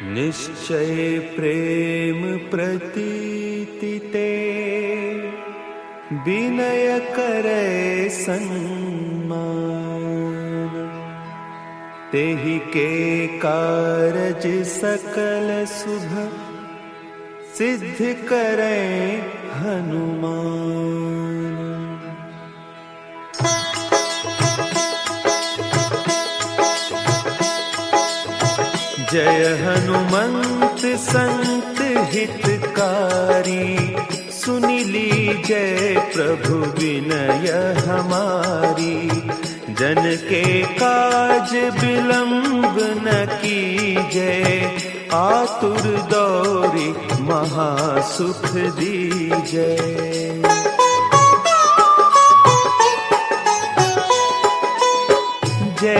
निश्चय प्रेम प्रतीति ते, विनय करे सन्मान। तेहि के कारज सकल शुभ, सिद्ध करे हनुमान। जय हनुमंत संत हितकारी, सुनि लीजय प्रभु विनय हमारी। जन के काज विलंब न कीजय, आतुर दौरी महासुख दीजय।